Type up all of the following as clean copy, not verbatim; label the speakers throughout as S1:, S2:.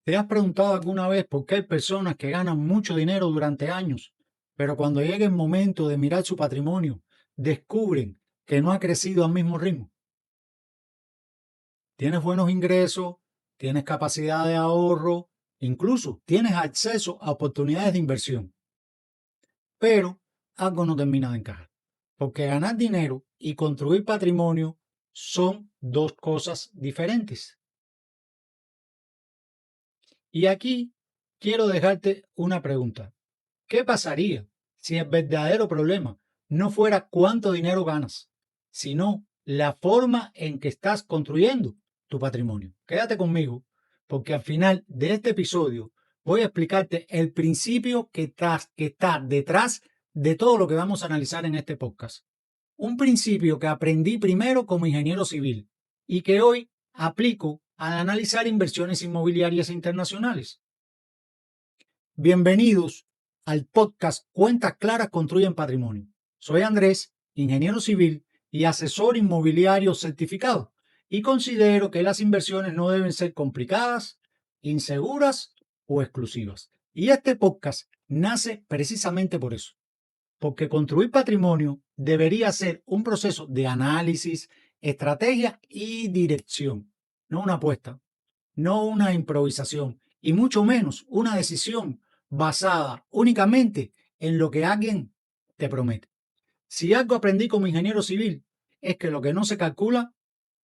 S1: ¿Te has preguntado alguna vez por qué hay personas que ganan mucho dinero durante años, pero cuando llega el momento de mirar su patrimonio, descubren que no ha crecido al mismo ritmo? Tienes buenos ingresos, tienes capacidad de ahorro, incluso tienes acceso a oportunidades de inversión, pero algo no termina de encajar, porque ganar dinero y construir patrimonio son dos cosas diferentes. Y aquí quiero dejarte una pregunta. ¿Qué pasaría si el verdadero problema no fuera cuánto dinero ganas, sino la forma en que estás construyendo tu patrimonio? Quédate conmigo, porque al final de este episodio voy a explicarte el principio que está detrás de todo lo que vamos a analizar en este podcast. Un principio que aprendí primero como ingeniero civil y que hoy aplico al analizar inversiones inmobiliarias internacionales. Bienvenidos al podcast Cuentas Claras Construyen Patrimonio. Soy Andrés, ingeniero civil y asesor inmobiliario certificado, y considero que las inversiones no deben ser complicadas, inseguras o exclusivas. Y este podcast nace precisamente por eso, porque construir patrimonio debería ser un proceso de análisis, estrategia y dirección, no una apuesta, no una improvisación y mucho menos una decisión basada únicamente en lo que alguien te promete. Si algo aprendí como ingeniero civil es que lo que no se calcula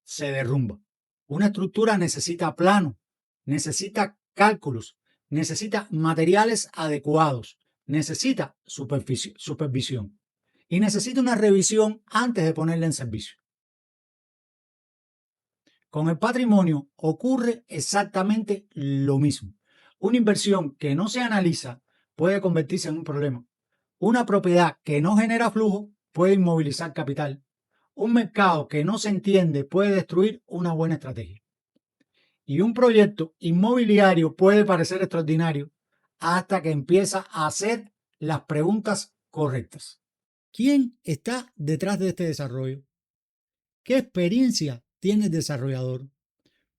S1: se derrumba. Una estructura necesita plano, necesita cálculos, necesita materiales adecuados, necesita supervisión y necesita una revisión antes de ponerla en servicio. Con el patrimonio ocurre exactamente lo mismo. Una inversión que no se analiza puede convertirse en un problema. Una propiedad que no genera flujo puede inmovilizar capital. Un mercado que no se entiende puede destruir una buena estrategia. Y un proyecto inmobiliario puede parecer extraordinario hasta que empieza a hacer las preguntas correctas. ¿Quién está detrás de este desarrollo? ¿Qué experiencia tiene el desarrollador?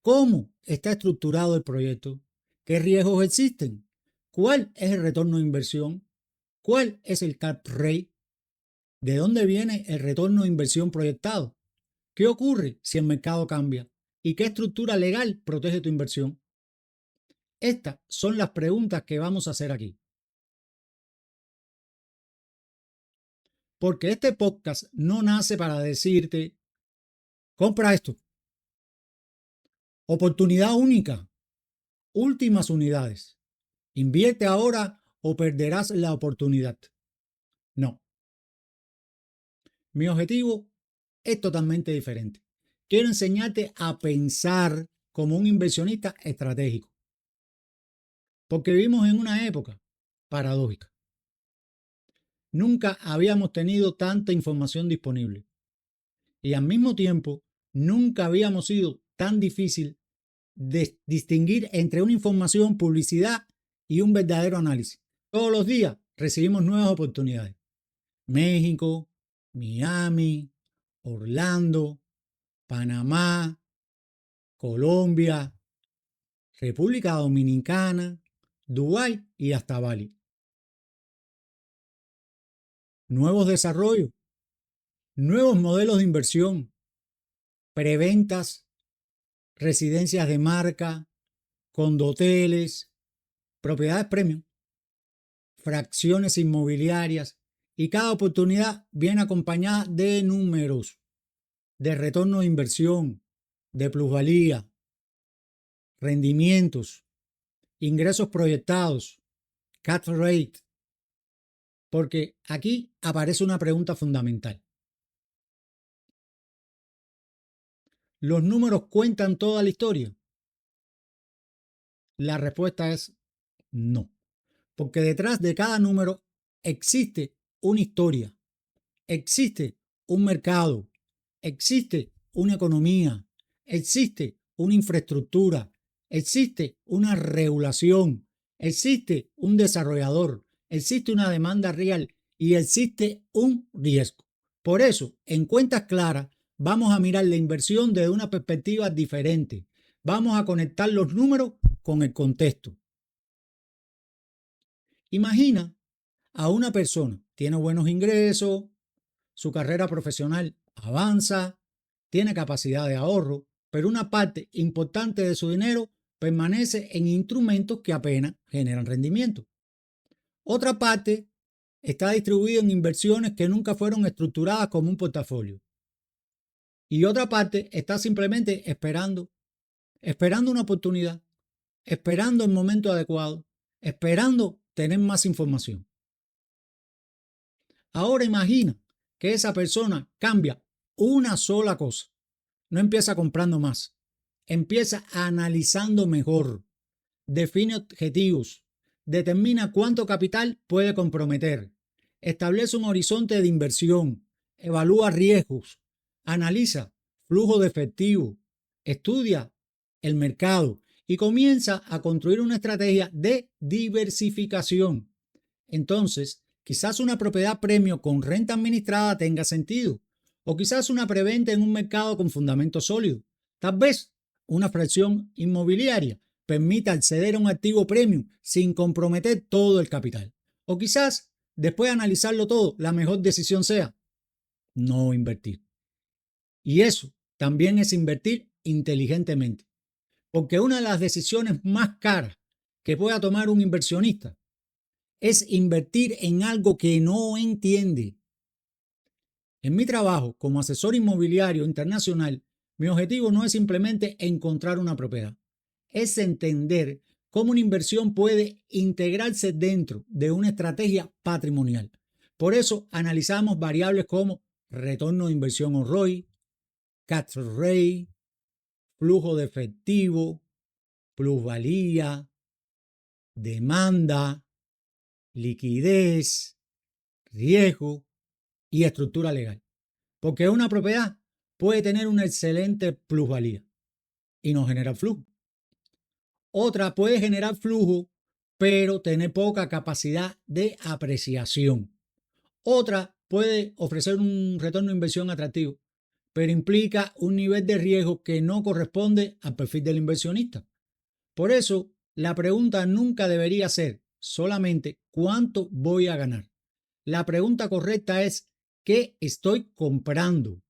S1: ¿Cómo está estructurado el proyecto? ¿Qué riesgos existen? ¿Cuál es el retorno de inversión? ¿Cuál es el cap rate? ¿De dónde viene el retorno de inversión proyectado? ¿Qué ocurre si el mercado cambia? ¿Y qué estructura legal protege tu inversión? Estas son las preguntas que vamos a hacer aquí. Porque este podcast no nace para decirte, compra esto, oportunidad única, últimas unidades, invierte ahora o perderás la oportunidad. No. Mi objetivo es totalmente diferente. Quiero enseñarte a pensar como un inversionista estratégico. Porque vivimos en una época paradójica. Nunca habíamos tenido tanta información disponible. Y al mismo tiempo, nunca habíamos sido tan difícil de distinguir entre una información, publicidad y un verdadero análisis. Todos los días recibimos nuevas oportunidades. México, Miami, Orlando, Panamá, Colombia, República Dominicana, Dubái y hasta Bali. Nuevos desarrollos, nuevos modelos de inversión, preventas, residencias de marca, condoteles, propiedades premium, fracciones inmobiliarias, y cada oportunidad viene acompañada de números, de retorno de inversión, de plusvalía, rendimientos, ingresos proyectados, cap rate, porque aquí aparece una pregunta fundamental. ¿Los números cuentan toda la historia? La respuesta es no, porque detrás de cada número existe una historia, existe un mercado, existe una economía, existe una infraestructura, existe una regulación, existe un desarrollador, existe una demanda real y existe un riesgo. Por eso, en Cuentas Claras, vamos a mirar la inversión desde una perspectiva diferente. Vamos a conectar los números con el contexto. Imagina a una persona, tiene buenos ingresos, su carrera profesional avanza, tiene capacidad de ahorro, pero una parte importante de su dinero permanece en instrumentos que apenas generan rendimiento. Otra parte está distribuida en inversiones que nunca fueron estructuradas como un portafolio. Y otra parte está simplemente esperando una oportunidad, esperando el momento adecuado, esperando tener más información. Ahora imagina que esa persona cambia una sola cosa. No empieza comprando más, empieza analizando mejor, define objetivos, determina cuánto capital puede comprometer, establece un horizonte de inversión, evalúa riesgos, analiza flujo de efectivo, estudia el mercado y comienza a construir una estrategia de diversificación. Entonces, quizás una propiedad premio con renta administrada tenga sentido, o quizás una preventa en un mercado con fundamento sólido. Tal vez una fracción inmobiliaria permita acceder a un activo premium sin comprometer todo el capital. O quizás, después de analizarlo todo, la mejor decisión sea no invertir. Y eso también es invertir inteligentemente. Porque una de las decisiones más caras que pueda tomar un inversionista es invertir en algo que no entiende. En mi trabajo como asesor inmobiliario internacional, mi objetivo no es simplemente encontrar una propiedad, es entender cómo una inversión puede integrarse dentro de una estrategia patrimonial. Por eso analizamos variables como retorno de inversión o ROI, catch rate, flujo de efectivo, plusvalía, demanda, liquidez, riesgo y estructura legal. Porque una propiedad puede tener una excelente plusvalía y no generar flujo. Otra puede generar flujo, pero tener poca capacidad de apreciación. Otra puede ofrecer un retorno de inversión atractivo, pero implica un nivel de riesgo que no corresponde al perfil del inversionista. Por eso, la pregunta nunca debería ser solamente ¿cuánto voy a ganar? La pregunta correcta es ¿qué estoy comprando?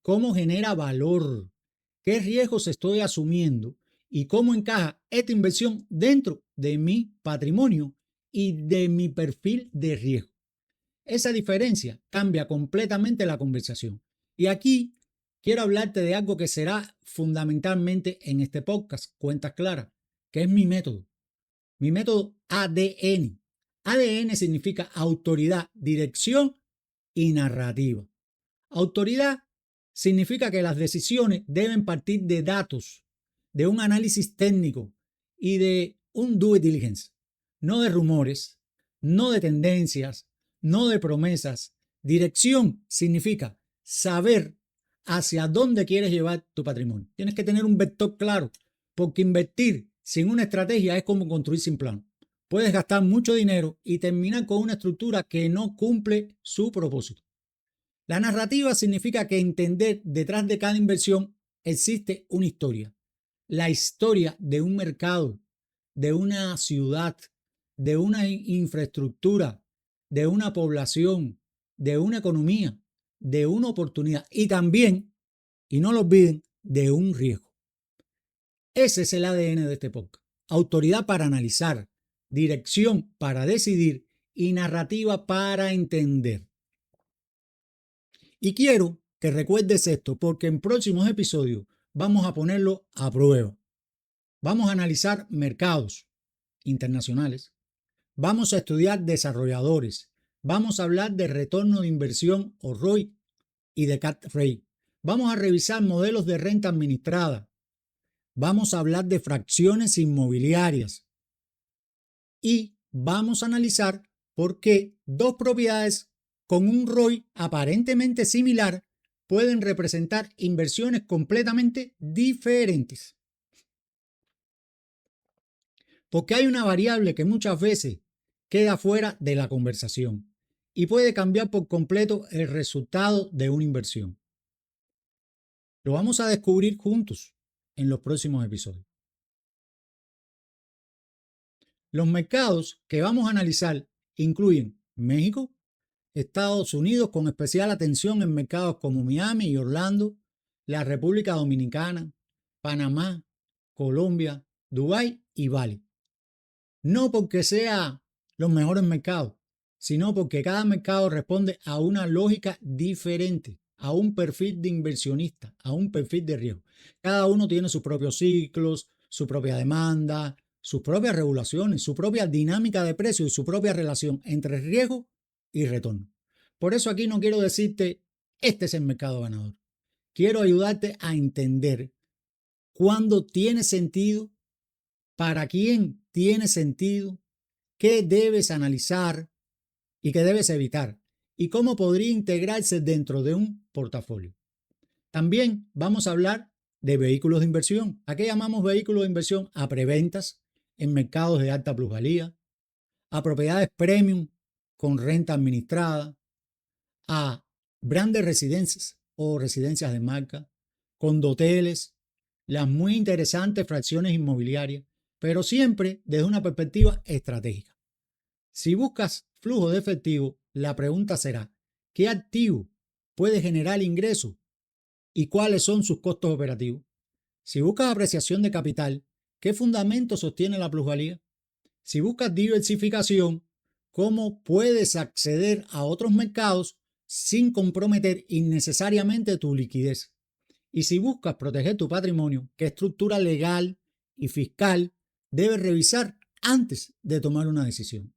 S1: ¿Cómo genera valor? ¿Qué riesgos estoy asumiendo? ¿Y cómo encaja esta inversión dentro de mi patrimonio y de mi perfil de riesgo? Esa diferencia cambia completamente la conversación. Y aquí quiero hablarte de algo que será fundamentalmente en este podcast, Cuentas Claras, que es mi método. Mi método ADN. ADN significa autoridad, dirección y narrativa. Autoridad significa que las decisiones deben partir de datos, de un análisis técnico y de un due diligence, no de rumores, no de tendencias, no de promesas. Dirección significa saber hacia dónde quieres llevar tu patrimonio. Tienes que tener un vector claro, porque invertir sin una estrategia es como construir sin plan. Puedes gastar mucho dinero y terminar con una estructura que no cumple su propósito. La narrativa significa que entender detrás de cada inversión existe una historia. La historia de un mercado, de una ciudad, de una infraestructura, de una población, de una economía, de una oportunidad y también, y no lo olviden, de un riesgo. Ese es el ADN de este podcast. Autoridad para analizar, dirección para decidir y narrativa para entender. Y quiero que recuerdes esto porque en próximos episodios vamos a ponerlo a prueba. Vamos a analizar mercados internacionales. Vamos a estudiar desarrolladores. Vamos a hablar de retorno de inversión o ROI y de catch rate. Vamos a revisar modelos de renta administrada. Vamos a hablar de fracciones inmobiliarias. Y vamos a analizar por qué dos propiedades con un ROI aparentemente similar pueden representar inversiones completamente diferentes. Porque hay una variable que muchas veces queda fuera de la conversación y puede cambiar por completo el resultado de una inversión. Lo vamos a descubrir juntos en los próximos episodios. Los mercados que vamos a analizar incluyen México, Estados Unidos, con especial atención en mercados como Miami y Orlando, la República Dominicana, Panamá, Colombia, Dubái y Bali. No porque sean los mejores mercados, sino porque cada mercado responde a una lógica diferente, a un perfil de inversionista, a un perfil de riesgo. Cada uno tiene sus propios ciclos, su propia demanda, sus propias regulaciones, su propia dinámica de precios y su propia relación entre riesgo y retorno. Por eso aquí no quiero decirte, este es el mercado ganador. Quiero ayudarte a entender cuándo tiene sentido, para quién tiene sentido, qué debes analizar y qué debes evitar, y cómo podría integrarse dentro de un portafolio. También vamos a hablar de vehículos de inversión. ¿A qué llamamos vehículos de inversión? A preventas en mercados de alta plusvalía, a propiedades premium con renta administrada, a grandes residencias o residencias de marca, condoteles, las muy interesantes fracciones inmobiliarias, pero siempre desde una perspectiva estratégica. Si buscas flujo de efectivo, la pregunta será, ¿qué activo puede generar ingresos y cuáles son sus costos operativos? Si buscas apreciación de capital, ¿qué fundamento sostiene la plusvalía? Si buscas diversificación, ¿cómo puedes acceder a otros mercados sin comprometer innecesariamente tu liquidez? Y si buscas proteger tu patrimonio, ¿qué estructura legal y fiscal debes revisar antes de tomar una decisión?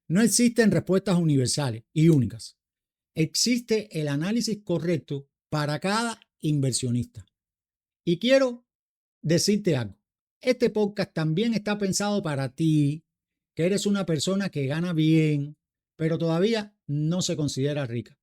S1: No existen respuestas universales y únicas. Existe el análisis correcto para cada inversionista. Y quiero decirte algo. Este podcast también está pensado para ti, que eres una persona que gana bien, pero todavía no se considera rica.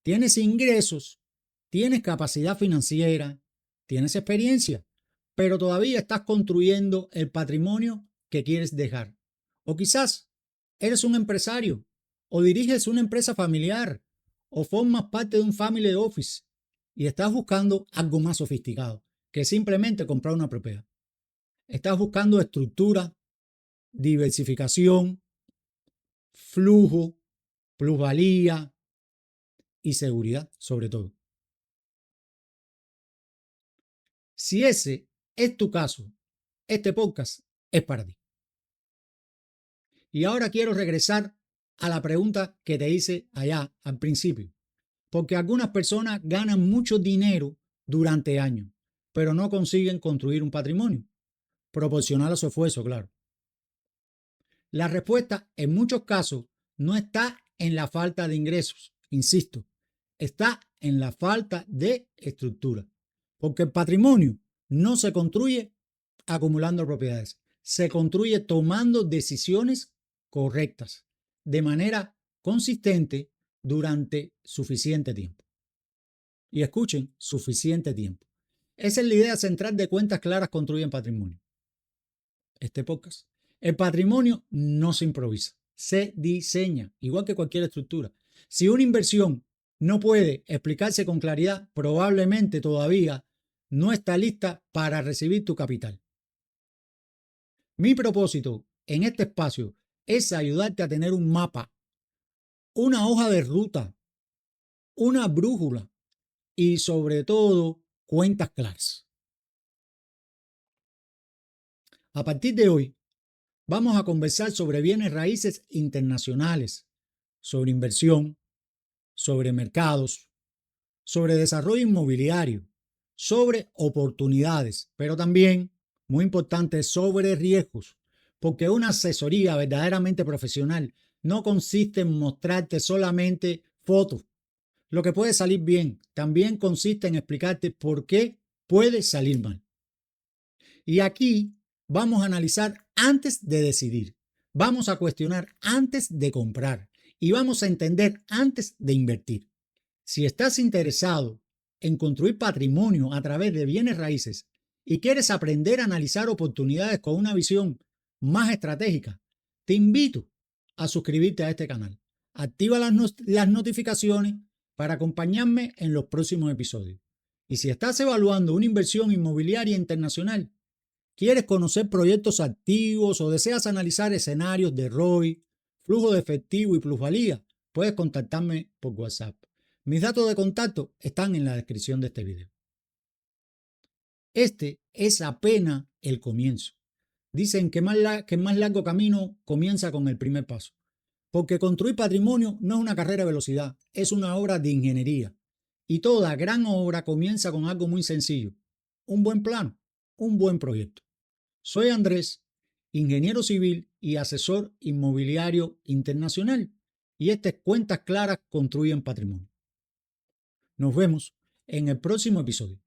S1: Tienes ingresos, tienes capacidad financiera, tienes experiencia, pero todavía estás construyendo el patrimonio que quieres dejar. O quizás eres un empresario, o diriges una empresa familiar, o formas parte de un family office y estás buscando algo más sofisticado que simplemente comprar una propiedad. Estás buscando estructura, diversificación, flujo, plusvalía y seguridad, sobre todo. Si ese es tu caso, este podcast es para ti. Y ahora quiero regresar a la pregunta que te hice allá al principio, porque algunas personas ganan mucho dinero durante años, pero no consiguen construir un patrimonio, proporcional a su esfuerzo, claro. La respuesta en muchos casos no está en la falta de ingresos, insisto, está en la falta de estructura, porque el patrimonio no se construye acumulando propiedades, se construye tomando decisiones correctas, de manera consistente durante suficiente tiempo. Y escuchen, suficiente tiempo. Esa es la idea central de Cuentas Claras Construyen Patrimonio. Este podcast. El patrimonio no se improvisa, se diseña, igual que cualquier estructura. Si una inversión no puede explicarse con claridad, probablemente todavía no está lista para recibir tu capital. Mi propósito en este espacio es ayudarte a tener un mapa, una hoja de ruta, una brújula y sobre todo cuentas claras. A partir de hoy, vamos a conversar sobre bienes raíces internacionales, sobre inversión, sobre mercados, sobre desarrollo inmobiliario, sobre oportunidades, pero también, muy importante, sobre riesgos, porque una asesoría verdaderamente profesional no consiste en mostrarte solamente fotos, lo que puede salir bien, también consiste en explicarte por qué puede salir mal. Y aquí vamos a analizar antes de decidir, vamos a cuestionar antes de comprar y vamos a entender antes de invertir. Si estás interesado en construir patrimonio a través de bienes raíces y quieres aprender a analizar oportunidades con una visión más estratégica, te invito a suscribirte a este canal. Activa las notificaciones para acompañarme en los próximos episodios. Y si estás evaluando una inversión inmobiliaria internacional, ¿Quieres conocer proyectos activos o deseas analizar escenarios de ROI, flujo de efectivo y plusvalía? Puedes contactarme por WhatsApp. Mis datos de contacto están en la descripción de este video. Este es apenas el comienzo. Dicen que el más largo camino comienza con el primer paso. Porque construir patrimonio no es una carrera de velocidad, es una obra de ingeniería. Y toda gran obra comienza con algo muy sencillo: un buen plano, un buen proyecto. Soy Andrés, ingeniero civil y asesor inmobiliario internacional. Y estas cuentas claras construyen patrimonio. Nos vemos en el próximo episodio.